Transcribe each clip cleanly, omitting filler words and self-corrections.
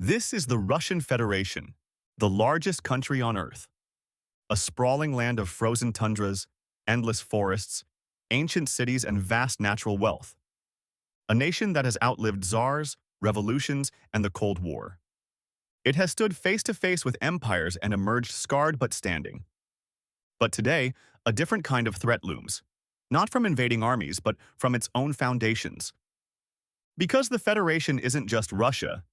This is the Russian Federation, the largest country on Earth. A sprawling land of frozen tundras, endless forests, ancient cities, and vast natural wealth. A nation that has outlived czars, revolutions, and the Cold War. It has stood face to face with empires and emerged scarred but standing. But today, a different kind of threat looms. Not from invading armies, but from its own foundations. Because the Federation isn't just Russia,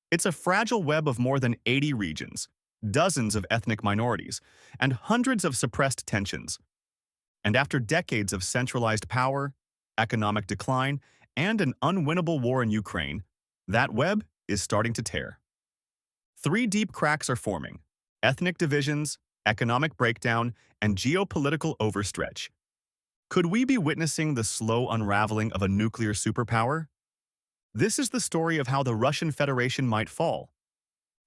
it's a fragile web of more than 80 regions, dozens of ethnic minorities, and hundreds of suppressed tensions. And after decades of centralized power, economic decline, and an unwinnable war in Ukraine, that web is starting to tear. Three deep cracks are forming: ethnic divisions, economic breakdown, and geopolitical overstretch. Could we be witnessing the slow unraveling of a nuclear superpower? This is the story of how the Russian Federation might fall.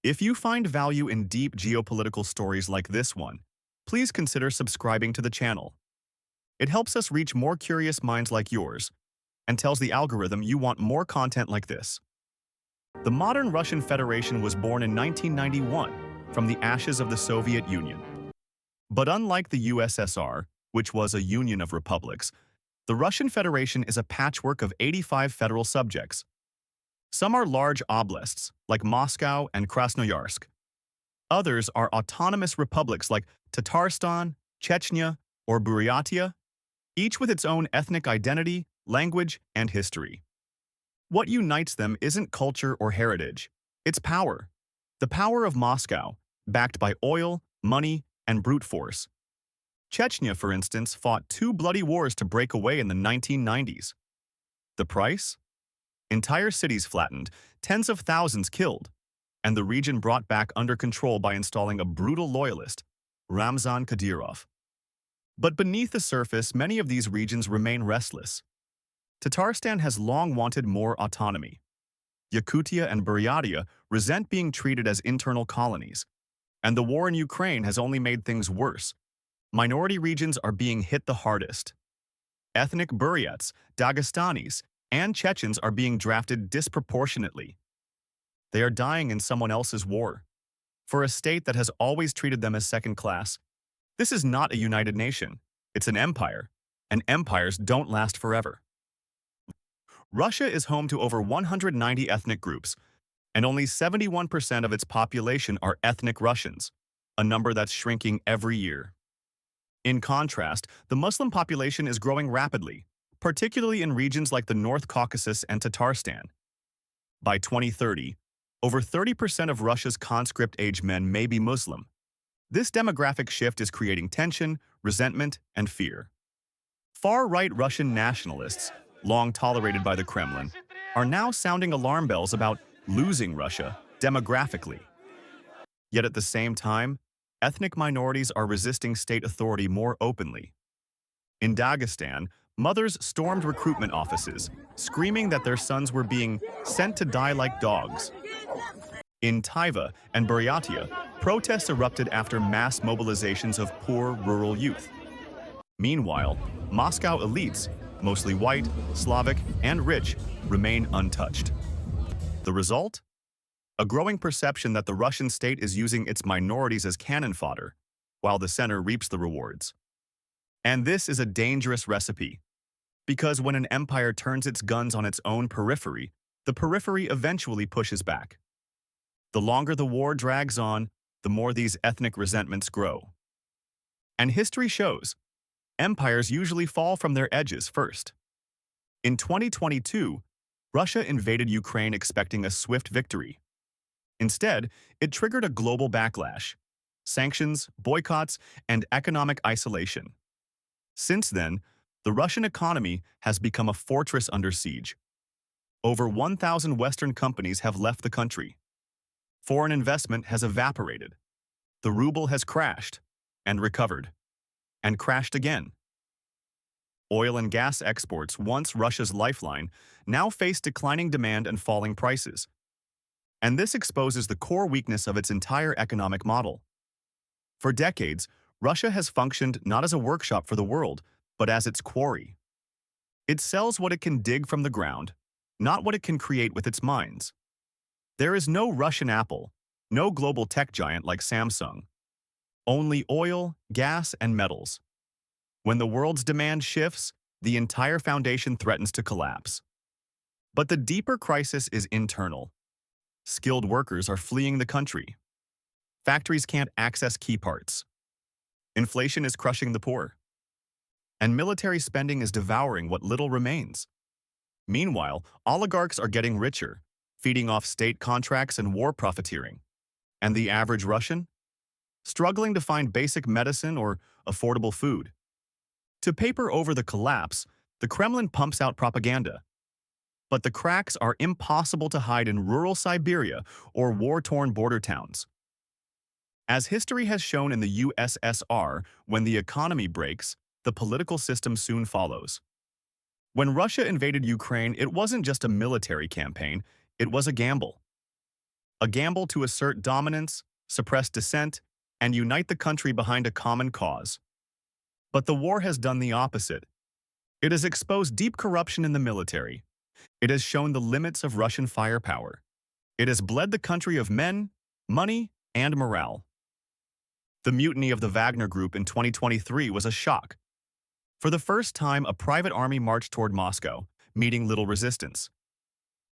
If you find value in deep geopolitical stories like this one, please consider subscribing to the channel. It helps us reach more curious minds like yours and tells the algorithm you want more content like this. The modern Russian Federation was born in 1991 from the ashes of the Soviet Union. But unlike the USSR, which was a union of republics, the Russian Federation is a patchwork of 85 federal subjects. Some are large oblasts, like Moscow and Krasnoyarsk. Others are autonomous republics like Tatarstan, Chechnya, or Buryatia, each with its own ethnic identity, language, and history. What unites them isn't culture or heritage, it's power. The power of Moscow, backed by oil, money, and brute force. Chechnya, for instance, fought 2 bloody wars to break away in the 1990s. The price? Entire cities flattened, tens of thousands killed, and the region brought back under control by installing a brutal loyalist, Ramzan Kadyrov. But beneath the surface, many of these regions remain restless. Tatarstan has long wanted more autonomy. Yakutia and Buryatia resent being treated as internal colonies, and the war in Ukraine has only made things worse. Minority regions are being hit the hardest. Ethnic Buryats, Dagestanis, and Chechens are being drafted disproportionately. They are dying in someone else's war. For a state that has always treated them as second class, this is not a united nation. It's an empire, and empires don't last forever. Russia is home to over 190 ethnic groups, and only 71% of its population are ethnic Russians, a number that's shrinking every year. In contrast, the Muslim population is growing rapidly, particularly in regions like the North Caucasus and Tatarstan. By 2030, over 30% of Russia's conscript-age men may be Muslim. This demographic shift is creating tension, resentment, and fear. Far-right Russian nationalists, long tolerated by the Kremlin, are now sounding alarm bells about losing Russia demographically. Yet at the same time, ethnic minorities are resisting state authority more openly. In Dagestan, mothers stormed recruitment offices, screaming that their sons were being sent to die like dogs. In Taiva and Buryatia, protests erupted after mass mobilizations of poor rural youth. Meanwhile, Moscow elites, mostly white, Slavic, and rich, remain untouched. The result? A growing perception that the Russian state is using its minorities as cannon fodder, while the center reaps the rewards. And this is a dangerous recipe, because when an empire turns its guns on its own periphery, the periphery eventually pushes back. The longer the war drags on, the more these ethnic resentments grow. And history shows, empires usually fall from their edges first. In 2022, Russia invaded Ukraine expecting a swift victory. Instead, it triggered a global backlash: sanctions, boycotts, and economic isolation. Since then, the Russian economy has become a fortress under siege. Over 1,000 Western companies have left the country. Foreign investment has evaporated. The ruble has crashed and recovered, and crashed again. Oil and gas exports, once Russia's lifeline, now face declining demand and falling prices. And this exposes the core weakness of its entire economic model. For decades, Russia has functioned not as a workshop for the world, but as its quarry. It sells what it can dig from the ground, not what it can create with its mines. There is no Russian Apple, no global tech giant like Samsung. Only oil, gas, and metals. When the world's demand shifts, the entire foundation threatens to collapse. But the deeper crisis is internal. Skilled workers are fleeing the country. Factories can't access key parts. Inflation is crushing the poor. And military spending is devouring what little remains. Meanwhile, oligarchs are getting richer, feeding off state contracts and war profiteering. And the average Russian? Struggling to find basic medicine or affordable food. To paper over the collapse, the Kremlin pumps out propaganda. But the cracks are impossible to hide in rural Siberia or war-torn border towns. As history has shown in the USSR, when the economy breaks, the political system soon follows. When Russia invaded Ukraine, it wasn't just a military campaign, it was a gamble. A gamble to assert dominance, suppress dissent, and unite the country behind a common cause. But the war has done the opposite. It has exposed deep corruption in the military. It has shown the limits of Russian firepower. It has bled the country of men, money, and morale. The mutiny of the Wagner Group in 2023 was a shock. For the first time, a private army marched toward Moscow, meeting little resistance.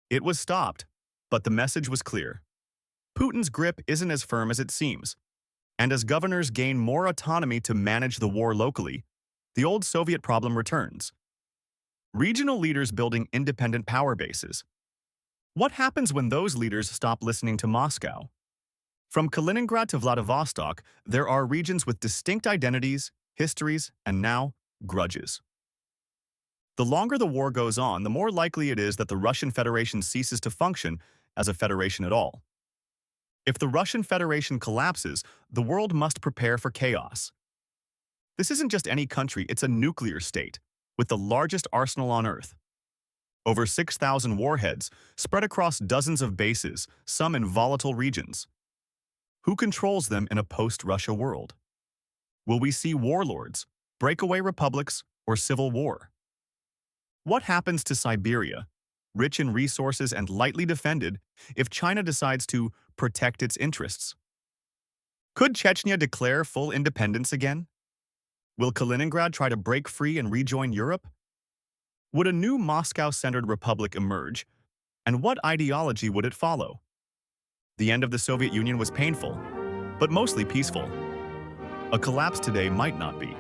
It was stopped, but the message was clear. Putin's grip isn't as firm as it seems, and as governors gain more autonomy to manage the war locally, the old Soviet problem returns. Regional leaders building independent power bases. What happens when those leaders stop listening to Moscow? From Kaliningrad to Vladivostok, there are regions with distinct identities, histories, and now, grudges. The longer the war goes on, the more likely it is that the Russian Federation ceases to function as a federation at all. If the Russian Federation collapses, the world must prepare for chaos. This isn't just any country, it's a nuclear state, with the largest arsenal on Earth. Over 6,000 warheads spread across dozens of bases, some in volatile regions. Who controls them in a post-Russia world? Will we see warlords, breakaway republics, or civil war? What happens to Siberia, rich in resources and lightly defended, if China decides to protect its interests? Could Chechnya declare full independence again? Will Kaliningrad try to break free and rejoin Europe? Would a new Moscow-centered republic emerge, and what ideology would it follow? The end of the Soviet Union was painful, but mostly peaceful. A collapse today might not be.